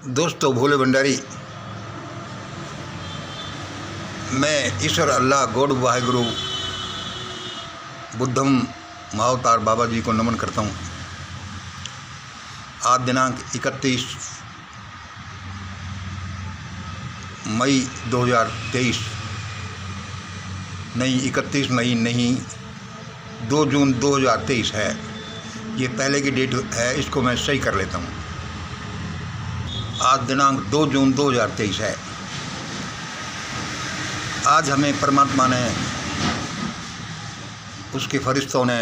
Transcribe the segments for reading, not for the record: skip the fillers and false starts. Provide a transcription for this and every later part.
दोस्तों, भोले भंडारी, मैं ईश्वर अल्लाह गॉड वाहेगुरु बुद्धम महाअवतार बाबा जी को नमन करता हूँ। आज दिनांक 31 मई 2023 नहीं 31 मई नहीं 2 जून 2023 है। ये पहले की डेट है, इसको मैं सही कर लेता हूँ। आज दिनांक 2 जून 2023 है। आज हमें परमात्मा ने, उसके फरिश्तों ने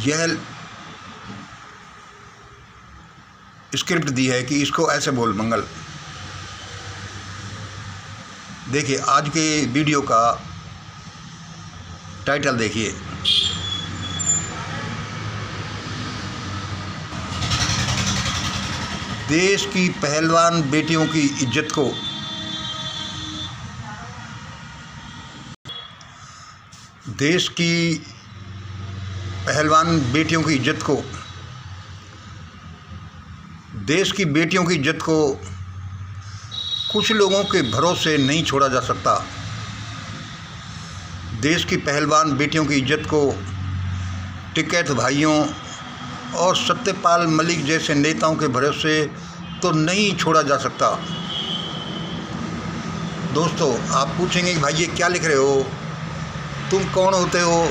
यह स्क्रिप्ट दी है कि इसको ऐसे बोल मंगल। देखिए, आज के वीडियो का टाइटल देखिए, देश की पहलवान बेटियों की इज्जत को देश की पहलवान बेटियों की इज्जत को देश की बेटियों की इज्जत को कुछ लोगों के भरोसे नहीं छोड़ा जा सकता। देश की पहलवान बेटियों की इज्जत को टिकैत भाइयों और सत्यपाल मलिक जैसे नेताओं के भरोसे तो नहीं छोड़ा जा सकता। दोस्तों, आप पूछेंगे कि भाई ये क्या लिख रहे हो, तुम कौन होते हो,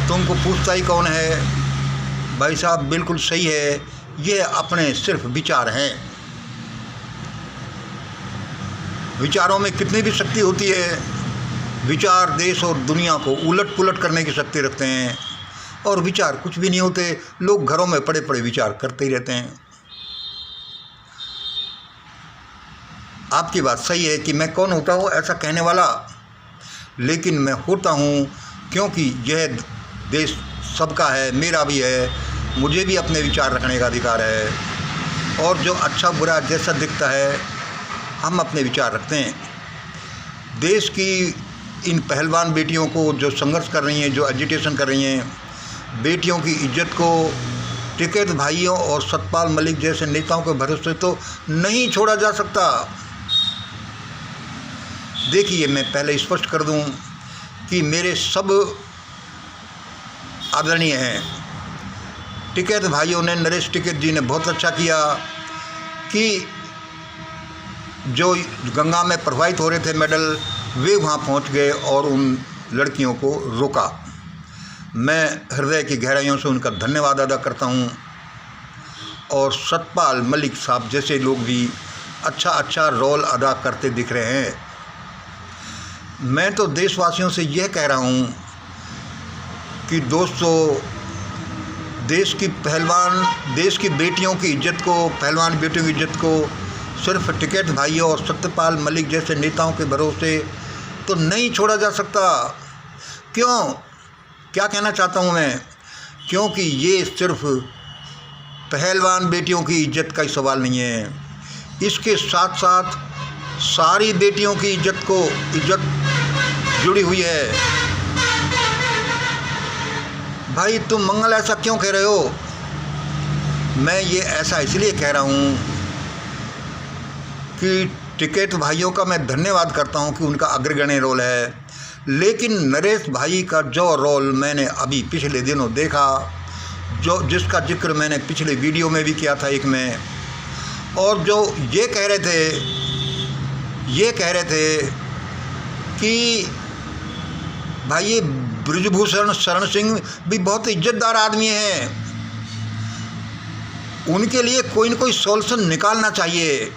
तुमको पूछता ही कौन है। भाई साहब, बिल्कुल सही है, ये अपने सिर्फ विचार हैं। विचारों में कितनी भी शक्ति होती है। विचार देश और दुनिया को उलट पुलट करने की शक्ति रखते हैं, और विचार कुछ भी नहीं होते। लोग घरों में पड़े पड़े विचार करते ही रहते हैं। आपकी बात सही है कि मैं कौन होता हूँ ऐसा कहने वाला, लेकिन मैं होता हूँ क्योंकि यह देश सबका है, मेरा भी है। मुझे भी अपने विचार रखने का अधिकार है, और जो अच्छा बुरा जैसा दिखता है हम अपने विचार रखते हैं। देश की इन पहलवान बेटियों को जो संघर्ष कर रही हैं, जो एजिटेशन कर रही हैं, बेटियों की इज्जत को टिकैत भाइयों और सतपाल मलिक जैसे नेताओं के भरोसे तो नहीं छोड़ा जा सकता। देखिए, मैं पहले स्पष्ट कर दूं कि मेरे सब आदरणीय हैं। टिकैत भाइयों ने, नरेश टिकैत जी ने बहुत अच्छा किया कि जो गंगा में प्रवाहित हो रहे थे मेडल, वे वहाँ पहुँच गए और उन लड़कियों को रोका। मैं हृदय की गहराइयों से उनका धन्यवाद अदा करता हूँ। और सतपाल मलिक साहब जैसे लोग भी अच्छा रोल अदा करते दिख रहे हैं। मैं तो देशवासियों से यह कह रहा हूँ कि दोस्तों, देश की बेटियों की इज्जत को, पहलवान बेटियों की इज्जत को सिर्फ टिकैत भाइयों और सत्यपाल मलिक जैसे नेताओं के भरोसे तो नहीं छोड़ा जा सकता। क्यों? क्या कहना चाहता हूँ मैं? क्योंकि ये सिर्फ पहलवान बेटियों की इज्जत का ही सवाल नहीं है। इसके साथ साथ सारी बेटियों की इज्जत जुड़ी हुई है। भाई, तुम मंगल ऐसा क्यों कह रहे हो? मैं ये ऐसा इसलिए कह रहा हूँ कि टिकैत भाइयों का मैं धन्यवाद करता हूँ कि उनका अग्रगण्य रोल है, लेकिन नरेश भाई का जो रोल मैंने अभी पिछले दिनों देखा, जिसका जिक्र मैंने पिछले वीडियो में भी किया था एक में, और जो ये कह रहे थे कि भाई ये ब्रिजभूषण शरण सिंह भी बहुत इज्जतदार आदमी हैं, उनके लिए कोई न कोई सॉल्यूशन निकालना चाहिए,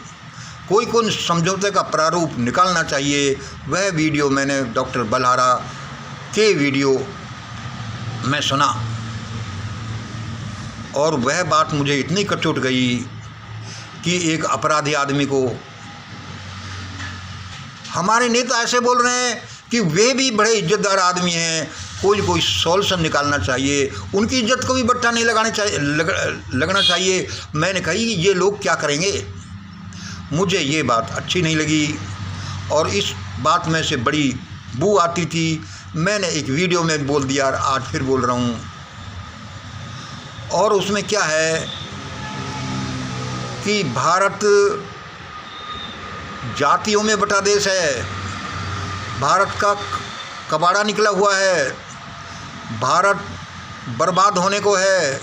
कोई समझौते का प्रारूप निकालना चाहिए। वह वीडियो मैंने डॉक्टर बलहारा के वीडियो में सुना, और वह बात मुझे इतनी कचोट गई कि एक अपराधी आदमी को हमारे नेता ऐसे बोल रहे हैं कि वे भी बड़े इज्जतदार आदमी हैं, कोई सॉल्यूशन निकालना चाहिए, उनकी इज्जत को भी बट्टा नहीं लगना चाहिए। मैंने कही ये लोग क्या करेंगे? मुझे ये बात अच्छी नहीं लगी, और इस बात में से बड़ी बू आती थी। मैंने एक वीडियो में बोल दिया और आज फिर बोल रहा हूँ। और उसमें क्या है कि भारत जातियों में बटा देश है, भारत का कबाड़ा निकला हुआ है, भारत बर्बाद होने को है,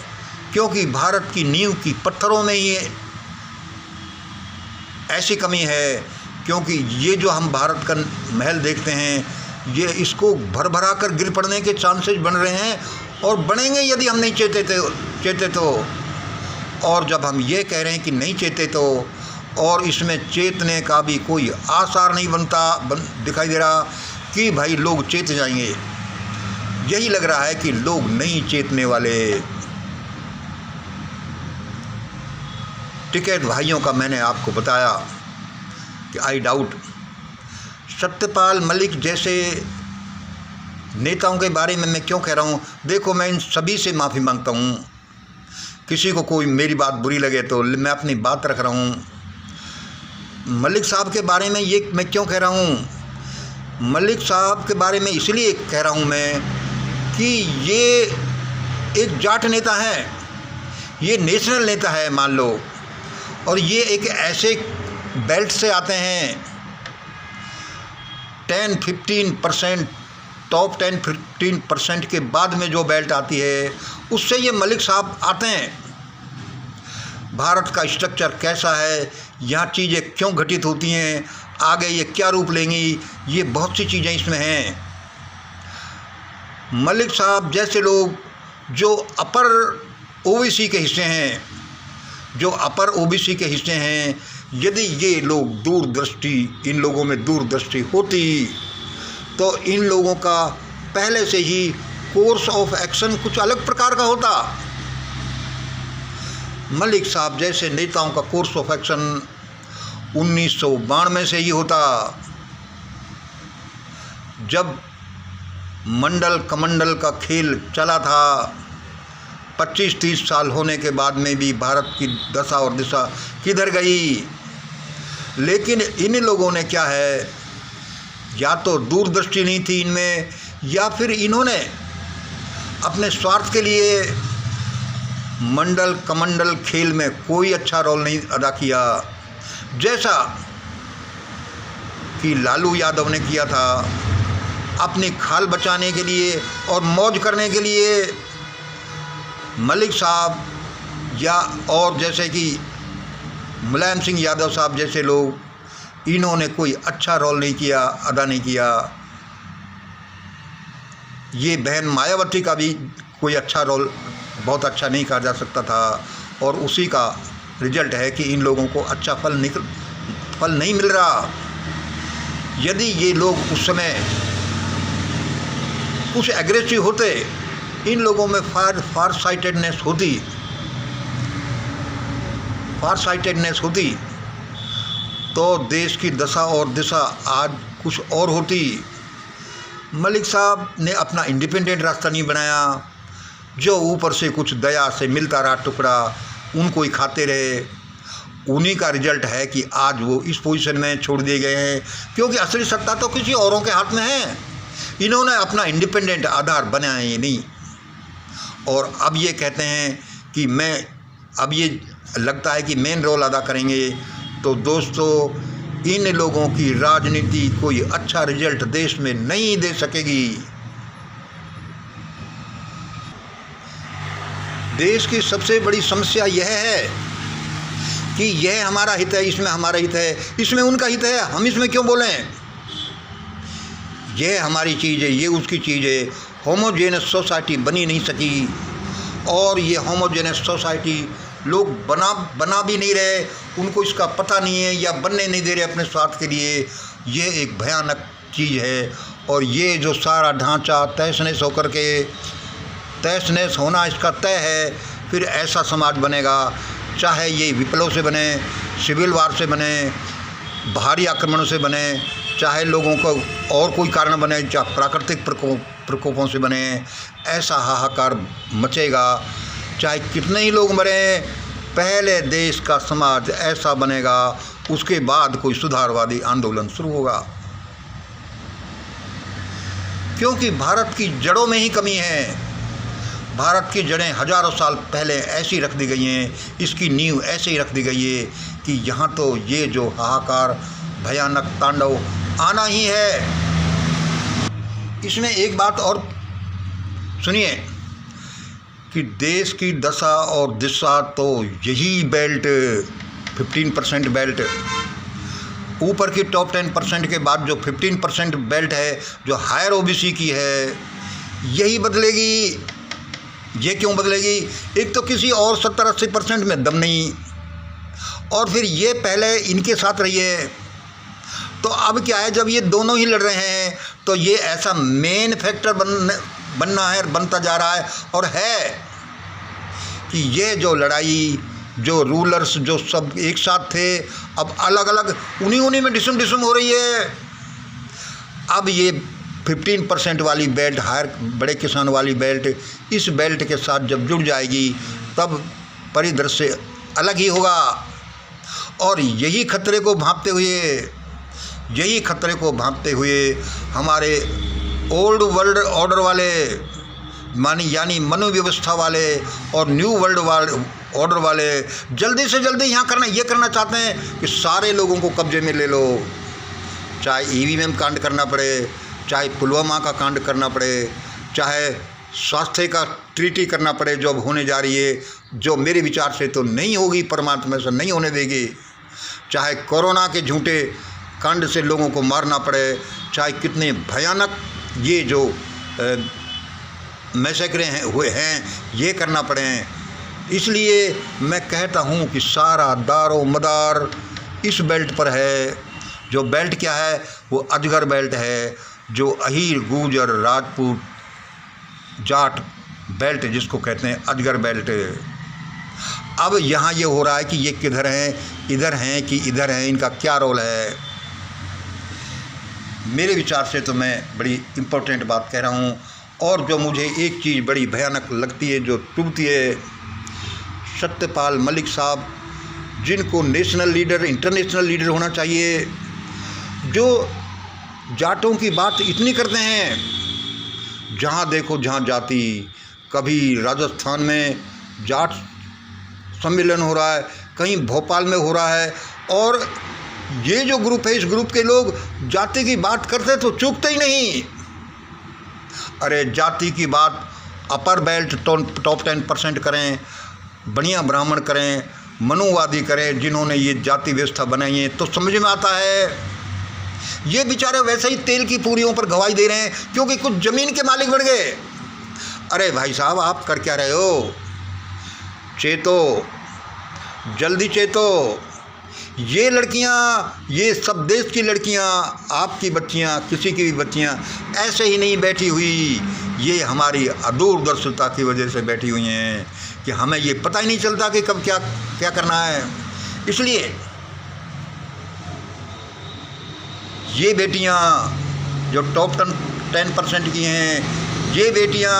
क्योंकि भारत की नींव की पत्थरों में ही ऐसी कमी है। क्योंकि ये जो हम भारत का महल देखते हैं, ये इसको भर भरा कर गिर पड़ने के चांसेस बन रहे हैं, और बनेंगे यदि हम नहीं चेते तो। और जब हम ये कह रहे हैं कि नहीं चेते तो, और इसमें चेतने का भी कोई आसार नहीं दिखाई दे रहा कि भाई लोग चेत जाएंगे, यही लग रहा है कि लोग नहीं चेतने वाले। टिकैत भाइयों का मैंने आपको बताया कि आई डाउट सत्यपाल मलिक जैसे नेताओं के बारे में मैं क्यों कह रहा हूँ। देखो, मैं इन सभी से माफ़ी मांगता हूँ, किसी को कोई मेरी बात बुरी लगे तो मैं अपनी बात रख रहा हूँ। मलिक साहब के बारे में ये मैं क्यों कह रहा हूँ, मलिक साहब के बारे में इसलिए कह रहा हूँ मैं कि ये एक जाट नेता है, ये नेशनल नेता है मान लो, और ये एक ऐसे बेल्ट से आते हैं 10-15%, टॉप 10-15% के बाद में जो बेल्ट आती है उससे ये मलिक साहब आते हैं। भारत का स्ट्रक्चर कैसा है, यहाँ चीज़ें क्यों घटित होती हैं, आगे ये क्या रूप लेंगी, ये बहुत सी चीज़ें इसमें हैं। मलिक साहब जैसे लोग जो अपर ओबीसी के हिस्से हैं, जो अपर ओबीसी के हिस्से हैं, यदि ये लोग दूरदृष्टि, इन लोगों में दूरदृष्टि होती तो इन लोगों का पहले से ही कोर्स ऑफ एक्शन कुछ अलग प्रकार का होता। मलिक साहब जैसे नेताओं का कोर्स ऑफ एक्शन 1992 से ही होता, जब मंडल कमंडल का खेल चला था। 25-30 साल होने के बाद में भी भारत की दशा और दिशा किधर गई। लेकिन इन लोगों ने क्या है, या तो दूरदृष्टि नहीं थी इनमें, या फिर इन्होंने अपने स्वार्थ के लिए मंडल कमंडल खेल में कोई अच्छा रोल नहीं अदा किया, जैसा कि लालू यादव ने किया था अपनी खाल बचाने के लिए और मौज करने के लिए। मलिक साहब या और जैसे कि मुलायम सिंह यादव साहब जैसे लोग, इन्होंने कोई अच्छा रोल नहीं किया, अदा नहीं किया। ये बहन मायावती का भी कोई अच्छा रोल बहुत अच्छा नहीं कहा जा सकता था, और उसी का रिजल्ट है कि इन लोगों को अच्छा फल नहीं मिल रहा। यदि ये लोग उस समय कुछ एग्रेसिव होते, इन लोगों में फार साइटेडनेस होती तो देश की दशा और दिशा आज कुछ और होती। मलिक साहब ने अपना इंडिपेंडेंट रास्ता नहीं बनाया, जो ऊपर से कुछ दया से मिलता रहा टुकड़ा, उनको ही खाते रहे। उन्हीं का रिजल्ट है कि आज वो इस पोजीशन में छोड़ दिए गए हैं, क्योंकि असली सत्ता तो किसी औरों के हाथ में है। इन्होंने अपना इंडिपेंडेंट आधार बनाया ही नहीं, और अब ये कहते हैं कि अब ये लगता है कि मेन रोल अदा करेंगे। तो दोस्तों, इन लोगों की राजनीति कोई अच्छा रिजल्ट देश में नहीं दे सकेगी। देश की सबसे बड़ी समस्या यह है कि यह हमारा हित है, इसमें हमारा हित है, इसमें उनका हित है, हम इसमें क्यों बोलें। यह हमारी चीज़ है, ये उसकी चीज़ है। होमोजेनस सोसाइटी बनी नहीं सकी, और ये होमोजेनस सोसाइटी लोग बना भी नहीं रहे, उनको इसका पता नहीं है या बनने नहीं दे रहे अपने स्वार्थ के लिए। ये एक भयानक चीज़ है, और ये जो सारा ढांचा तहस नहस होना इसका तय है। फिर ऐसा समाज बनेगा, चाहे ये विप्लव से बने, सिविल वार से बने, भारी आक्रमणों से बने, चाहे लोगों को और कोई कारण बने, चाहे प्राकृतिक प्रकोपों से बने, ऐसा हाहाकार मचेगा। चाहे कितने ही लोग मरें, पहले देश का समाज ऐसा बनेगा, उसके बाद कोई सुधारवादी आंदोलन शुरू होगा। क्योंकि भारत की जड़ों में ही कमी है, भारत की जड़ें हजारों साल पहले ऐसी रख दी गई हैं, इसकी नींव ऐसे ही रख दी गई है कि यहाँ तो ये जो हाहाकार भयानक तांडव आना ही है। इसमें एक बात और सुनिए कि देश की दशा और दिशा तो यही बेल्ट 15% बेल्ट, ऊपर की टॉप 10% के बाद जो 15% बेल्ट है जो हायर ओबीसी की है, यही बदलेगी। ये क्यों बदलेगी? एक तो किसी और 70-80% में दम नहीं, और फिर ये पहले इनके साथ रही है। तो अब क्या है, जब ये दोनों ही लड़ रहे हैं तो ये ऐसा मेन फैक्टर बनना है, बनता जा रहा है और है कि ये जो लड़ाई, जो रूलर्स जो सब एक साथ थे, अब अलग अलग उन्हीं में डिसम हो रही है। अब ये 15% वाली बेल्ट, हायर बड़े किसान वाली बेल्ट, इस बेल्ट के साथ जब जुड़ जाएगी तब परिदृश्य अलग ही होगा। और यही खतरे को भांपते हुए हमारे ओल्ड वर्ल्ड ऑर्डर वाले यानी मनोव्यवस्था वाले और न्यू वर्ल्ड ऑर्डर वाले जल्दी से जल्दी ये करना चाहते हैं कि सारे लोगों को कब्जे में ले लो, चाहे ईवीएम कांड करना पड़े, चाहे पुलवामा का कांड करना पड़े, चाहे स्वास्थ्य का ट्रीटी करना पड़े जो अब होने जा रही है, जो मेरे विचार से तो नहीं होगी, परमात्मा से नहीं होने देगी, चाहे कोरोना के झूठे कांड से लोगों को मारना पड़े, चाहे कितने भयानक ये जो मैसेक्रे हुए हैं ये करना पड़े। इसलिए मैं कहता हूँ कि सारा दारो मदार इस बेल्ट पर है। जो बेल्ट क्या है, वो अजगर बेल्ट है, जो अहीर गुर्जर राजपूत जाट बेल्ट जिसको कहते हैं अजगर बेल्ट। अब यहाँ ये हो रहा है कि ये किधर हैं, इधर हैं कि इधर हैं, इनका क्या रोल है। मेरे विचार से तो मैं बड़ी इम्पोर्टेंट बात कह रहा हूँ। और जो मुझे एक चीज़ बड़ी भयानक लगती है, जो टूटती है, सत्यपाल मलिक साहब जिनको नेशनल लीडर, इंटरनेशनल लीडर होना चाहिए, जो जाटों की बात इतनी करते हैं, जहाँ देखो जहाँ जाति, कभी राजस्थान में जाट सम्मेलन हो रहा है, कहीं भोपाल में हो रहा है, और ये जो ग्रुप है, इस ग्रुप के लोग जाति की बात करते तो चूकते ही नहीं। अरे जाति की बात अपर बेल्ट टॉप 10% करें, बढ़िया ब्राह्मण करें, मनुवादी करें, जिन्होंने ये जाति व्यवस्था बनाई है, तो समझ में आता है। ये बेचारे वैसे ही तेल की पूरियों पर गवाही दे रहे हैं क्योंकि कुछ ज़मीन के मालिक बढ़ गए। अरे भाई साहब, आप कर क्या रहे हो? चेतो, जल्दी चेतो। ये लड़कियां, ये सब देश की लड़कियां, आपकी बच्चियां, किसी की भी बच्चियां ऐसे ही नहीं बैठी हुई। ये हमारी अदूरदर्शिता की वजह से बैठी हुई हैं कि हमें ये पता ही नहीं चलता कि कब क्या क्या करना है। इसलिए ये बेटियां जो टॉप 10% की हैं, ये बेटियां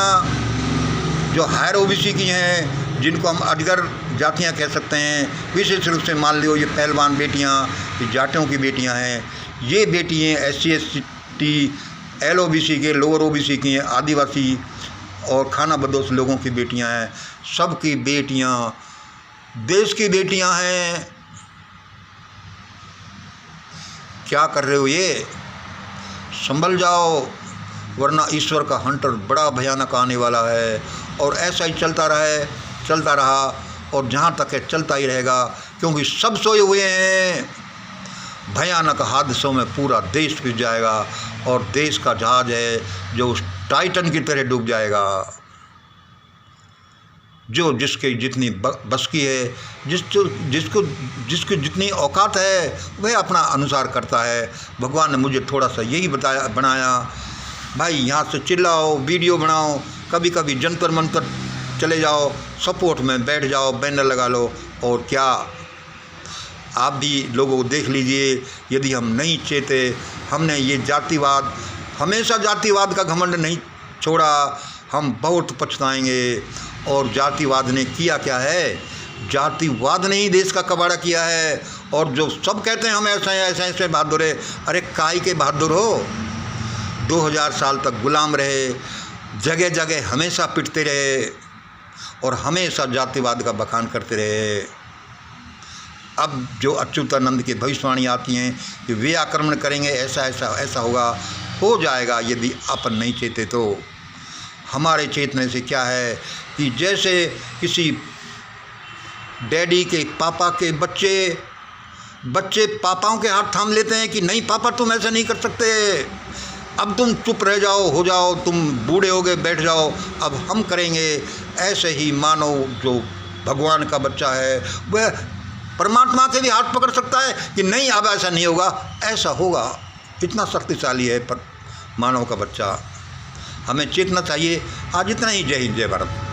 जो हायर ओबीसी की हैं, जिनको हम अजगर जातियां कह सकते हैं, विशेष रूप से मान लो ये पहलवान बेटियां, ये जाटों की बेटियां हैं, ये बेटियां SC ST LOBC के, लोअर OBC की हैं, आदिवासी और खाना बदोश लोगों की बेटियां हैं। सबकी बेटियां देश की बेटियां हैं। क्या कर रहे हो? ये संभल जाओ, वरना ईश्वर का हंटर बड़ा भयानक आने वाला है। और ऐसा ही चलता रहा और जहाँ तक है चलता ही रहेगा, क्योंकि सब सोए हुए हैं। भयानक हादसों में पूरा देश पिस जाएगा और देश का जहाज है जो उस टाइटन की तरह डूब जाएगा। जो जिसके जितनी बस की है, जिसकी जितनी औकात है, वह अपना अनुसार करता है। भगवान ने मुझे थोड़ा सा यही बनाया, भाई यहाँ से चिल्लाओ, वीडियो बनाओ, कभी कभी जंतर मंतर चले जाओ, सपोर्ट में बैठ जाओ, बैनर लगा लो। और क्या आप भी लोगों को देख लीजिए, यदि हम नहीं चेते, हमने ये जातिवाद, हमेशा जातिवाद का घमंड नहीं छोड़ा, हम बहुत पछताएंगे। और जातिवाद ने किया क्या है? जातिवाद ने ही देश का कबाड़ा किया है। और जो सब कहते हैं हम ऐसे बहादुर है, अरे काई के बहादुर हो? 2000 साल तक गुलाम रहे, जगह जगह हमेशा पिटते रहे। और हमेशा जातिवाद का बखान करते रहे। अब जो अच्युतानंद की भविष्यवाणी आती हैं कि वे आक्रमण करेंगे, ऐसा ऐसा ऐसा होगा, हो जाएगा यदि अपन नहीं चेते तो। हमारे चेतने से क्या है कि जैसे किसी डैडी के पापा के बच्चे पापाओं के हाथ थाम लेते हैं कि नहीं पापा तुम ऐसा नहीं कर सकते, अब तुम चुप रह जाओ, हो जाओ, तुम बूढ़े हो गए, बैठ जाओ, अब हम करेंगे। ऐसे ही मानव जो भगवान का बच्चा है वह परमात्मा के भी हाथ पकड़ सकता है कि नहीं अब ऐसा नहीं होगा, ऐसा होगा। इतना शक्तिशाली है पर मानव का बच्चा। हमें चेतना चाहिए। आज इतना ही। जय हिंद, जय भारत।